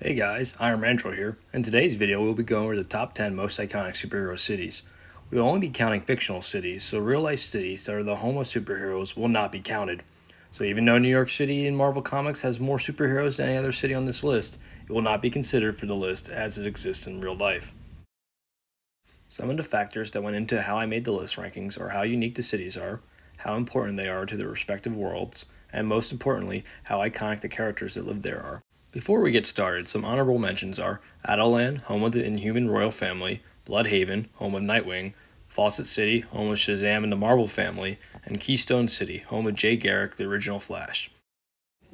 Hey guys, Iron Randro here. In today's video, we'll be going over the top 10 most iconic superhero cities. We'll only be counting fictional cities, so real life cities that are the home of superheroes will not be counted. So even though New York City in Marvel Comics has more superheroes than any other city on this list, it will not be considered for the list as it exists in real life. Some of the factors that went into how I made the list rankings are how unique the cities are, how important they are to their respective worlds, and most importantly, how iconic the characters that live there are. Before we get started, some honorable mentions are Adeland, home of the Inhuman royal family, Bloodhaven, home of Nightwing, Fawcett City, home of Shazam and the Marvel family, and Keystone City, home of Jay Garrick, the original Flash.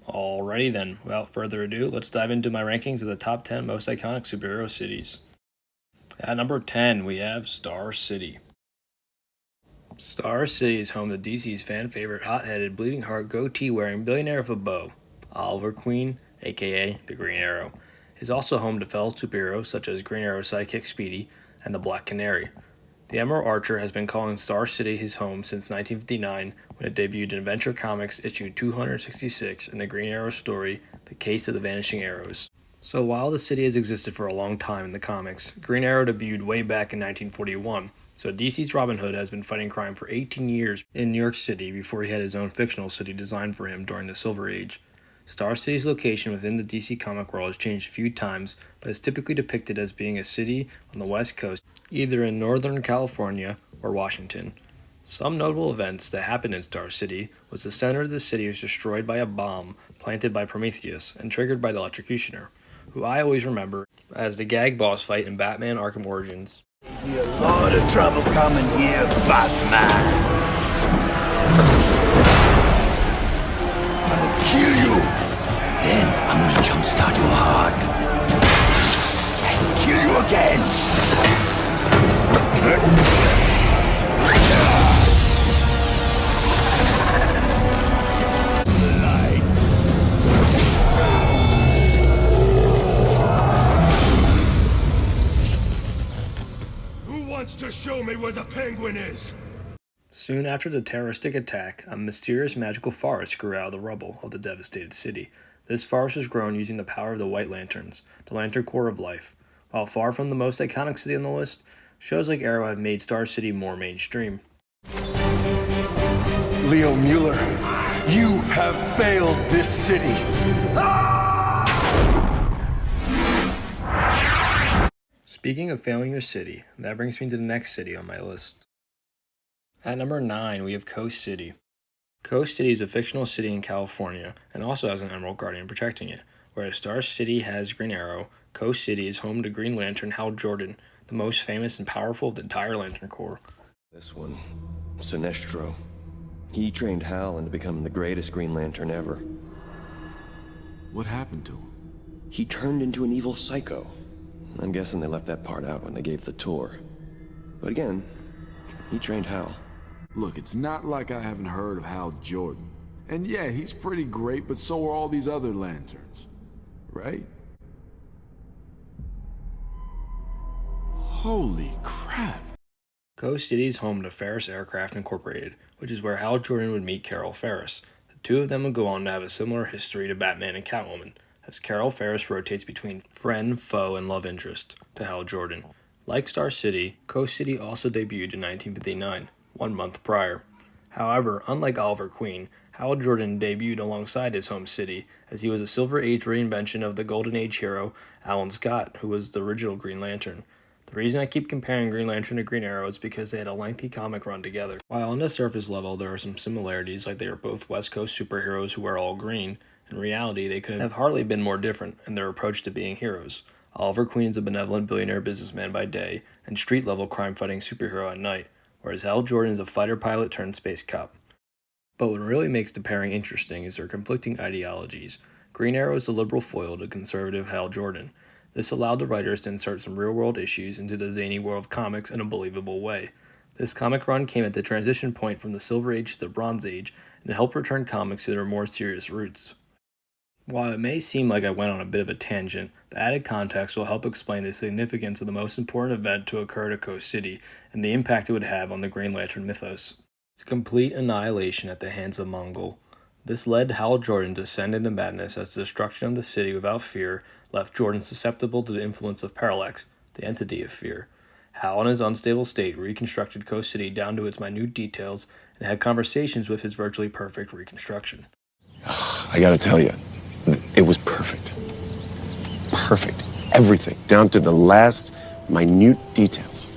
Alrighty then, without further ado, let's dive into my rankings of the top 10 most iconic superhero cities. At number 10, we have Star City. Star City is home to DC's fan favorite hot-headed, bleeding heart, goatee-wearing billionaire with a bow, Oliver Queen, aka the Green Arrow. Is also home to fellow superheroes such as Green Arrow sidekick Speedy and the Black Canary. The Emerald Archer has been calling Star City his home since 1959 when it debuted in Adventure Comics issue 266 in the Green Arrow story, The Case of the Vanishing Arrows. So while the city has existed for a long time in the comics, Green Arrow debuted way back in 1941, so DC's Robin Hood has been fighting crime for 18 years in New York City before he had his own fictional city designed for him during the Silver Age. Star City's location within the DC comic world has changed a few times, but is typically depicted as being a city on the West Coast, either in Northern California or Washington. Some notable events that happened in Star City was the center of the city was destroyed by a bomb planted by Prometheus and triggered by the Electrocutioner, who I always remember as the gag boss fight in Batman Arkham Origins. Be a lot of trouble coming here, Batman. I'm gonna kill you. Then I'm gonna jumpstart your heart. And kill you again. Who wants to show me where the penguin is? Soon after the terroristic attack, a mysterious magical forest grew out of the rubble of the devastated city. This forest was grown using the power of the White Lanterns, the lantern core of life. While far from the most iconic city on the list, shows like Arrow have made Star City more mainstream. Leo Mueller, you have failed this city. Speaking of failing your city, that brings me to the next city on my list. At number 9, we have Coast City. Coast City is a fictional city in California and also has an Emerald Guardian protecting it. Whereas Star City has Green Arrow, Coast City is home to Green Lantern Hal Jordan, the most famous and powerful of the entire Lantern Corps. This one, Sinestro. He trained Hal into becoming the greatest Green Lantern ever. What happened to him? He turned into an evil psycho. I'm guessing they left that part out when they gave the tour. But again, he trained Hal. Look, it's not like I haven't heard of Hal Jordan. And yeah, he's pretty great, but so are all these other Lanterns. Right? Holy crap. Coast City is home to Ferris Aircraft Incorporated, which is where Hal Jordan would meet Carol Ferris. The two of them would go on to have a similar history to Batman and Catwoman, as Carol Ferris rotates between friend, foe, and love interest to Hal Jordan. Like Star City, Coast City also debuted in 1959, 1 month prior. However, unlike Oliver Queen, Hal Jordan debuted alongside his home city, as he was a Silver Age reinvention of the Golden Age hero Alan Scott, who was the original Green Lantern. The reason I keep comparing Green Lantern to Green Arrow is because they had a lengthy comic run together. While on the surface level there are some similarities, like they are both West Coast superheroes who wear all green, in reality they could have hardly been more different in their approach to being heroes. Oliver Queen is a benevolent billionaire businessman by day and street-level crime-fighting superhero at night, whereas Hal Jordan is a fighter pilot turned space cop. But what really makes the pairing interesting is their conflicting ideologies. Green Arrow is the liberal foil to conservative Hal Jordan. This allowed the writers to insert some real-world issues into the zany world of comics in a believable way. This comic run came at the transition point from the Silver Age to the Bronze Age, and it helped return comics to their more serious roots. While it may seem like I went on a bit of a tangent, the added context will help explain the significance of the most important event to occur to Coast City and the impact it would have on the Green Lantern mythos. Its complete annihilation at the hands of Mongol. This led Hal Jordan to descend into madness as the destruction of the city without fear left Jordan susceptible to the influence of Parallax, the entity of fear. Hal, in his unstable state, reconstructed Coast City down to its minute details and had conversations with his virtually perfect reconstruction. I gotta tell you, it was perfect. Perfect. Everything, down to the last minute details.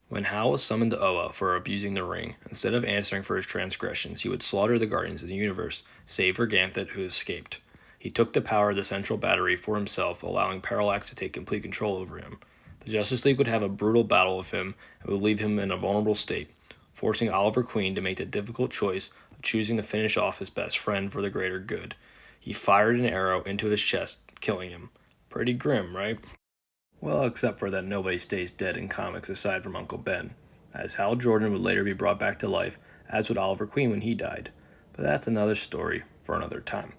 When Hal was summoned to Oa for abusing the ring, instead of answering for his transgressions, he would slaughter the Guardians of the Universe, save for Ganthet, who escaped. He took the power of the central battery for himself, allowing Parallax to take complete control over him. The Justice League would have a brutal battle with him and would leave him in a vulnerable state, forcing Oliver Queen to make the difficult choice of choosing to finish off his best friend for the greater good. He fired an arrow into his chest, killing him. Pretty grim, right? Well, except for that nobody stays dead in comics aside from Uncle Ben, as Hal Jordan would later be brought back to life, as would Oliver Queen when he died. But that's another story for another time.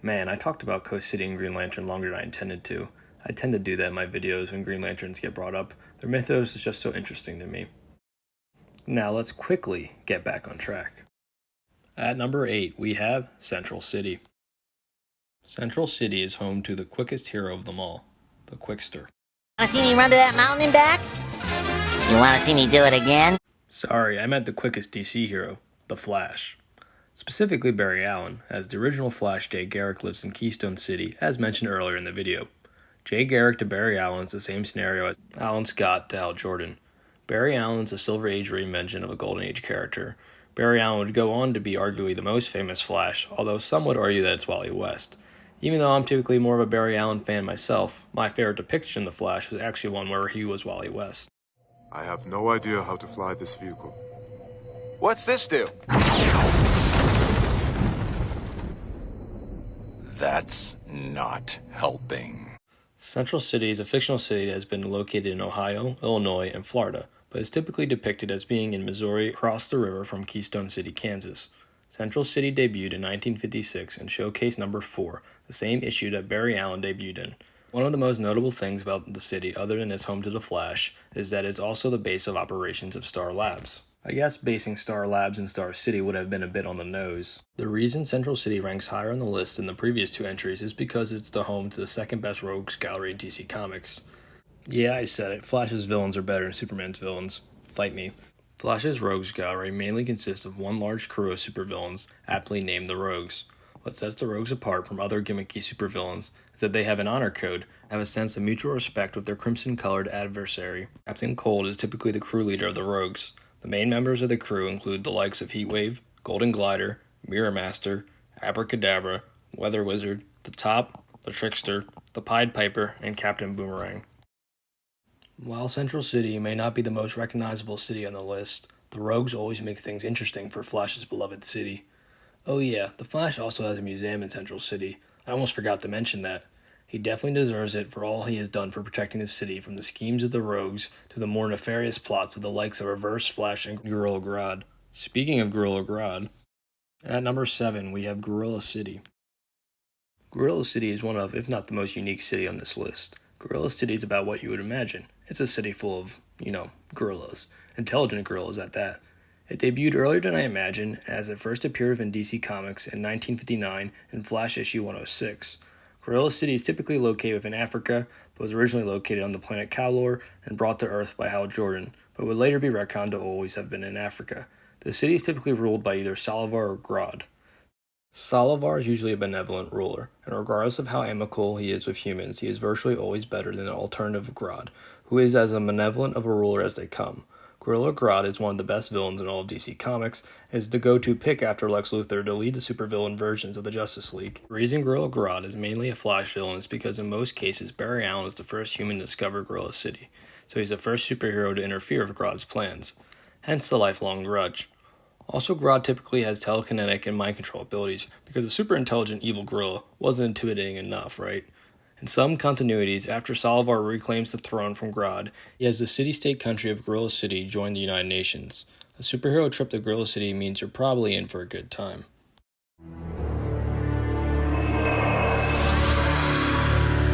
Man, I talked about Coast City and Green Lantern longer than I intended to. I tend to do that in my videos when Green Lanterns get brought up. Their mythos is just so interesting to me. Now let's quickly get back on track. At number 8, we have Central City. Central City is home to the quickest hero of them all, the Quickster. Wanna see me run to that mountain and back? You wanna see me do it again? Sorry, I meant the quickest DC hero, the Flash. Specifically Barry Allen, as the original Flash Jay Garrick lives in Keystone City, as mentioned earlier in the video. Jay Garrick to Barry Allen is the same scenario as Alan Scott to Hal Jordan. Barry Allen is a Silver Age reinvention of a Golden Age character. Barry Allen would go on to be arguably the most famous Flash, although some would argue that it's Wally West. Even though I'm typically more of a Barry Allen fan myself, my favorite depiction of the Flash was actually one where he was Wally West. I have no idea how to fly this vehicle. What's this do? That's not helping. Central City is a fictional city that has been located in Ohio, Illinois, and Florida, but is typically depicted as being in Missouri across the river from Keystone City, Kansas. Central City debuted in 1956 in Showcase number 4, the same issue that Barry Allen debuted in. One of the most notable things about the city, other than its home to the Flash, is that it's also the base of operations of Star Labs. I guess basing Star Labs in Star City would have been a bit on the nose. The reason Central City ranks higher on the list than the previous 2 entries is because it's the home to the second best rogues gallery in DC Comics. Yeah, I said it, Flash's villains are better than Superman's villains. Fight me. Flash's rogues gallery mainly consists of one large crew of supervillains, aptly named the Rogues. What sets the Rogues apart from other gimmicky supervillains is that they have an honor code, have a sense of mutual respect with their crimson-colored adversary. Captain Cold is typically the crew leader of the Rogues. The main members of the crew include the likes of Heatwave, Golden Glider, Mirror Master, Abracadabra, Weather Wizard, the Top, the Trickster, the Pied Piper, and Captain Boomerang. While Central City may not be the most recognizable city on the list, the Rogues always make things interesting for Flash's beloved city. Oh yeah, the Flash also has a museum in Central City. I almost forgot to mention that. He definitely deserves it for all he has done for protecting the city from the schemes of the Rogues to the more nefarious plots of the likes of Reverse Flash and Gorilla Grodd. Speaking of Gorilla Grodd, at number 7 we have Gorilla City. Gorilla City is one of, if not the most unique city on this list. Gorilla City is about what you would imagine. It's a city full of, gorillas. Intelligent gorillas at that. It debuted earlier than I imagined, as it first appeared in DC Comics in 1959 in Flash issue 106. Gorilla City is typically located within Africa, but was originally located on the planet Kowlor and brought to Earth by Hal Jordan, but would later be retconned to always have been in Africa. The city is typically ruled by either Salivar or Grodd. Salivar is usually a benevolent ruler, and regardless of how amicable he is with humans, he is virtually always better than an alternative Grodd, who is as benevolent of a ruler as they come. Gorilla Grodd is one of the best villains in all of DC Comics, and is the go-to pick after Lex Luthor to lead the supervillain versions of the Justice League. The reason Gorilla Grodd is mainly a Flash villain is because in most cases Barry Allen is the first human to discover Gorilla City, so he's the first superhero to interfere with Grodd's plans, hence the lifelong grudge. Also, Grodd typically has telekinetic and mind control abilities, because a super intelligent evil gorilla wasn't intimidating enough, right? In some continuities, after Salivar reclaims the throne from Grodd, he has the city-state country of Gorilla City join the United Nations. A superhero trip to Gorilla City means you're probably in for a good time.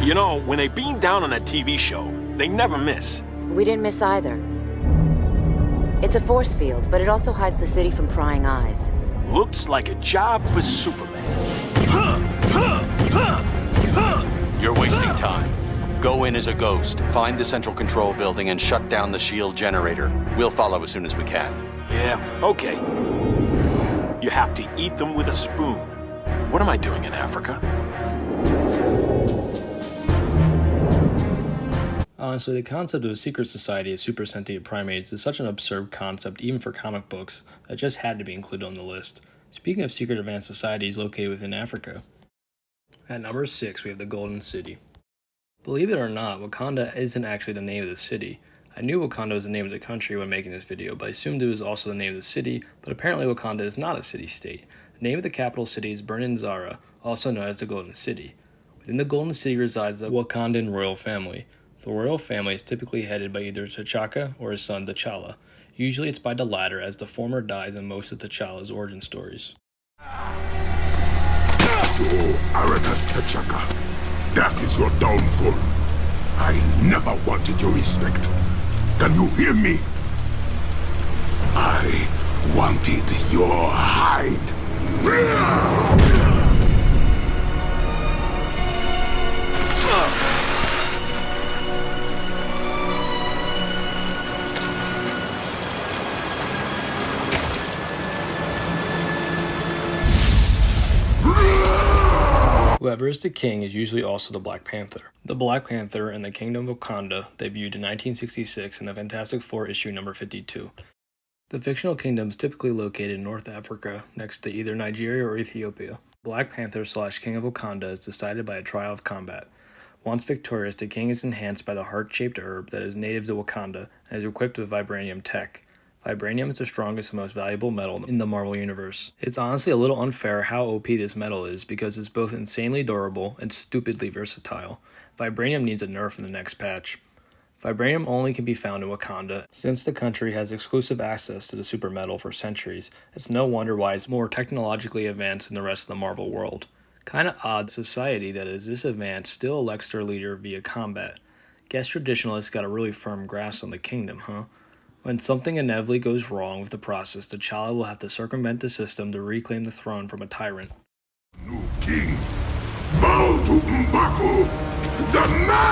You know, when they beam down on that TV show, they never miss. We didn't miss either. It's a force field, but it also hides the city from prying eyes. Looks like a job for Superman. Huh, huh, huh. You're wasting time. Go in as a ghost, find the central control building, and shut down the shield generator. We'll follow as soon as we can. Yeah, okay. You have to eat them with a spoon. What am I doing in Africa? Honestly, the concept of a secret society of super sentient primates is such an absurd concept even for comic books that just had to be included on the list. Speaking of secret advanced societies located within Africa. At number 6, we have the Golden City. Believe it or not, Wakanda isn't actually the name of the city. I knew Wakanda was the name of the country when making this video, but I assumed it was also the name of the city, but apparently Wakanda is not a city-state. The name of the capital city is Zara, also known as the Golden City. Within the Golden City resides the Wakandan royal family. The royal family is typically headed by either T'Chaka or his son T'Challa. Usually it's by the latter, as the former dies in most of T'Challa's origin stories. So, arrogant T'Chaka. That is your downfall. I never wanted your respect. Can you hear me? I wanted your hide. Whoever is the king is usually also the Black Panther. The Black Panther and the Kingdom of Wakanda debuted in 1966 in the Fantastic Four issue number 52. The fictional kingdom is typically located in North Africa, next to either Nigeria or Ethiopia. Black Panther / King of Wakanda is decided by a trial of combat. Once victorious, the king is enhanced by the heart-shaped herb that is native to Wakanda and is equipped with vibranium tech. Vibranium is the strongest and most valuable metal in the Marvel Universe. It's honestly a little unfair how OP this metal is because it's both insanely durable and stupidly versatile. Vibranium needs a nerf in the next patch. Vibranium only can be found in Wakanda. Since the country has exclusive access to the super metal for centuries, it's no wonder why it's more technologically advanced than the rest of the Marvel world. Kinda odd society that is this advanced still elects their leader via combat. Guess traditionalists got a really firm grasp on the kingdom, huh? When something inevitably goes wrong with the process, T'Challa will have to circumvent the system to reclaim the throne from a tyrant. New king, bow to M'Baku, the man!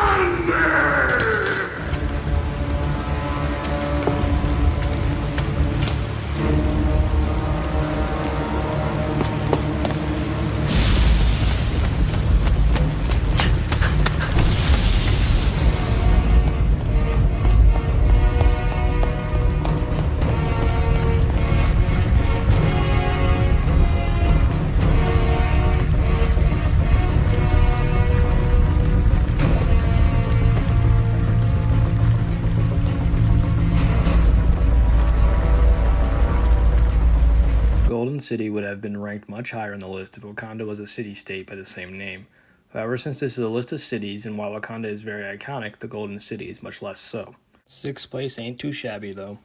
Golden City would have been ranked much higher on the list if Wakanda was a city-state by the same name. However, since this is a list of cities and while Wakanda is very iconic, the Golden City is much less so. 6th place ain't too shabby though.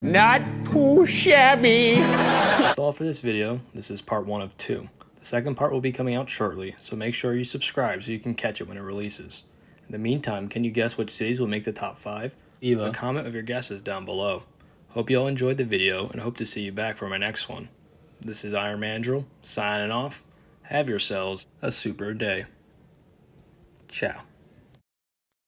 Not too shabby! That's all for this video. This is part 1 of 2. The second part will be coming out shortly, so make sure you subscribe so you can catch it when it releases. In the meantime, can you guess which cities will make the top 5? Leave a comment of your guesses down below. Hope you all enjoyed the video and hope to see you back for my next one. This is Iron Mandrill, signing off. Have yourselves a super day. Ciao.